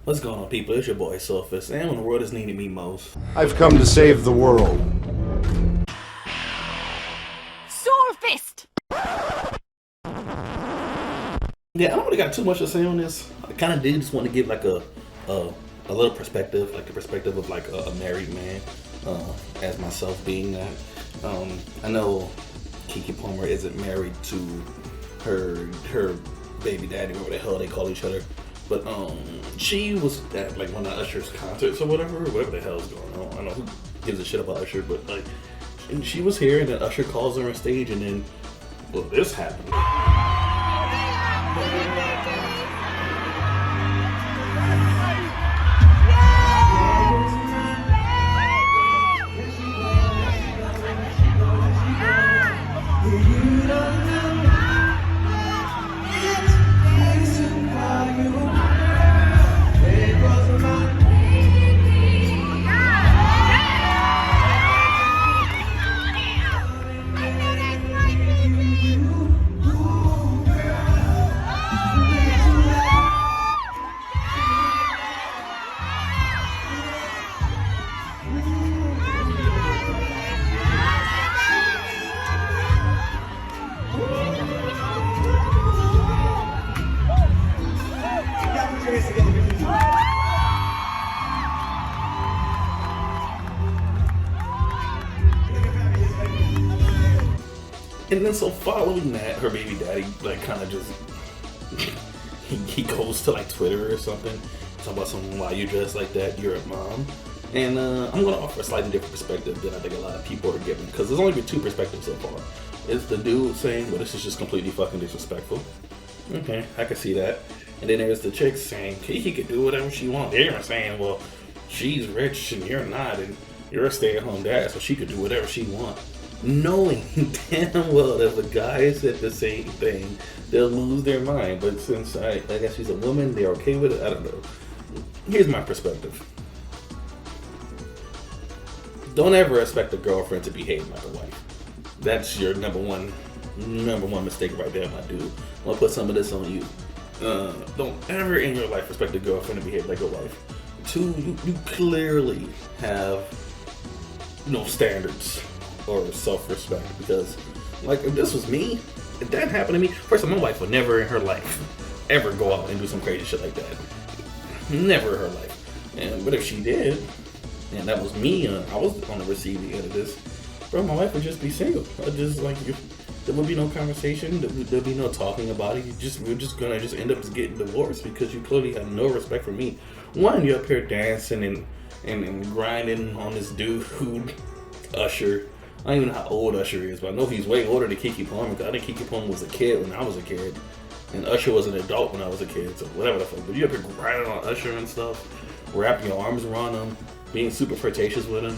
What's going on, people? It's your boy Sophus, and when the world is needing me most, I've come to save the world. Swordfist! yeah, I don't really got too much to say on this. I kind of did just want to give like a little perspective, like the perspective of like a married man, as myself being that. I know Keke Palmer isn't married to her baby daddy, whatever the hell they call each other. But she was at like one of Usher's concerts or whatever the hell's going on. I don't know who gives a shit about Usher, but like, and she was here, and then Usher calls her on stage, and then, well, this happened. And then so following that, her baby daddy like kind of just he goes to like Twitter or something, talk about something, why you dress like that, you're a mom. And I'm gonna offer a slightly different perspective than I think a lot of people are giving, because there's only been two perspectives so far. It's the dude saying, well, this is just completely fucking disrespectful. Okay, I can see that. And then there's the chick saying, Keke could do whatever she wants. They're saying, well, she's rich and you're not, and you're a stay-at-home dad, so she could do whatever she wants. Knowing damn well that if a guy said the same thing, they'll lose their mind. But since I guess she's a woman, they're okay with it. I don't know. Here's my perspective. Don't ever expect a girlfriend to behave like a wife. That's your number one mistake right there, my dude. I'll put some of this on you. Don't ever in your life expect a girlfriend to behave like a wife. Two, you clearly have no standards or self-respect, because like if this was me, if that happened to me, first of all, my wife would never in her life ever go out and do some crazy shit like that. Never in her life. But if she did, and that was me, I was on the receiving end of this, bro, my wife would just be single. I'd just like, there would be no conversation, there'd be no talking about it. We're just gonna end up getting divorced because you clearly have no respect for me. One, you're up here dancing and grinding on this dude who Usher. I don't even know how old Usher is, but I know he's way older than Keke Palmer, because I think Keke Palmer was a kid when I was a kid, and Usher was an adult when I was a kid, so whatever the fuck. But you up here grinding on Usher and stuff, wrapping your arms around him, being super flirtatious with him,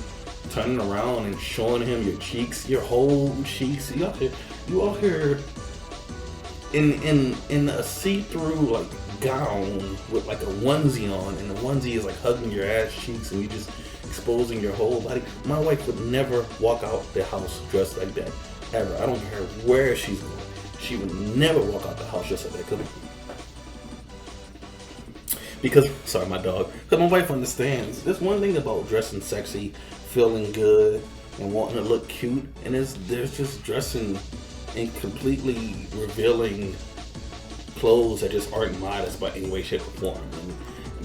turning around and showing him your cheeks, your whole cheeks. You out here in a see-through like gown with like a onesie on, and the onesie is like hugging your ass cheeks, and you just exposing your whole body. My wife would never walk out the house dressed like that, ever. I don't care where she's going. She would never walk out the house dressed like that. Because, sorry, my dog. Because my wife understands. There's one thing about dressing sexy, feeling good, and wanting to look cute, and there's just dressing in completely revealing clothes that just aren't modest by any way, shape, or form.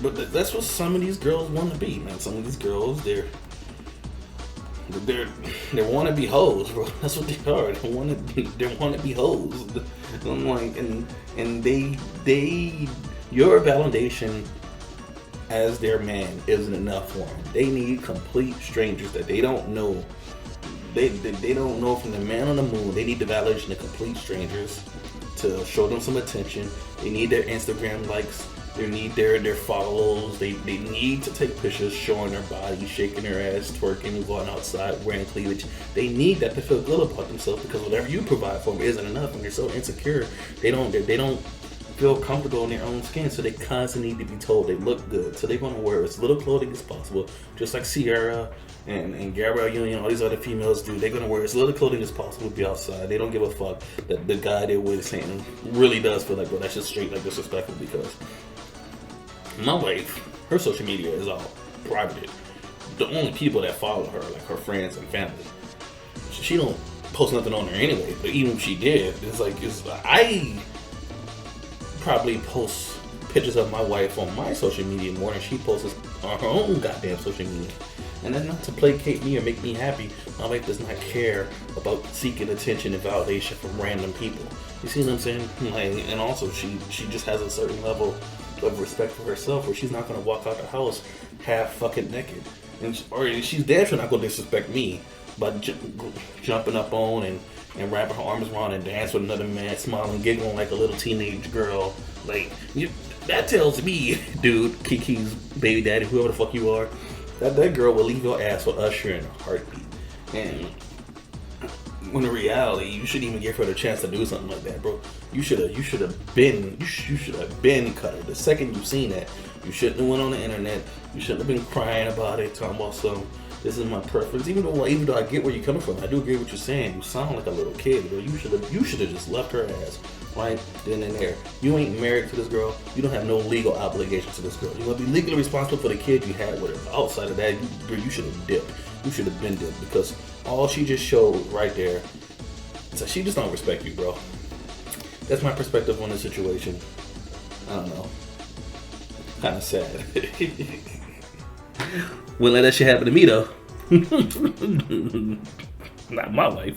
But that's what some of these girls want to be, man. Some of these girls, they're want to be hoes, bro. That's what they are. They want to be hoes. I'm like, and they your validation as their man isn't enough for them. They need complete strangers that they don't know. They don't know from the man on the moon. They need the validation of complete strangers to show them some attention. They need their Instagram likes. They need their follows. They need to take pictures showing their body, shaking their ass, twerking, going outside, wearing cleavage. They need that to feel good about themselves, because whatever you provide for them isn't enough, and they're so insecure. They don't feel comfortable in their own skin, so they constantly need to be told they look good. So they want to wear as little clothing as possible, just like Sierra and Gabrielle Union, all these other females do. They're going to wear as little clothing as possible to be outside. They don't give a fuck that the guy they're with saying really does feel like, well, that's just straight like disrespectful, because My wife, her social media is all private. The only people that follow her, like her friends and family, she don't post nothing on there anyway. But even if she did, I probably post pictures of my wife on my social media more than she posts on her own goddamn social media. And that's not to placate me or make me happy. My wife does not care about seeking attention and validation from random people. You see what I'm saying? Like, and also, she just has a certain level of respect for herself, where she's not gonna walk out the house half fucking naked, or she's damn sure not gonna disrespect me by jumping up on and wrapping her arms around and dance with another man, smiling, giggling like a little teenage girl. Like, that tells me, dude, Keke's baby daddy, whoever the fuck you are, that girl will leave your ass with Usher in a heartbeat. And when in reality, you shouldn't even give her the chance to do something like that, bro. You should have been cut her. The second you seen that, you shouldn't have went on the internet. You shouldn't have been crying about it, talking about this is my preference. Even though I get where you're coming from, I do agree with what you're saying. You sound like a little kid, bro. You should have just left her ass right then and there. You ain't married to this girl. You don't have no legal obligation to this girl. You're gonna be legally responsible for the kid you had with her. Outside of that, you should have dipped. You should have been dipped, because all she just showed right there, so she just don't respect you, bro. That's my perspective on the situation. I don't know. Kind of sad. Wouldn't let that shit happen to me though. Not my wife.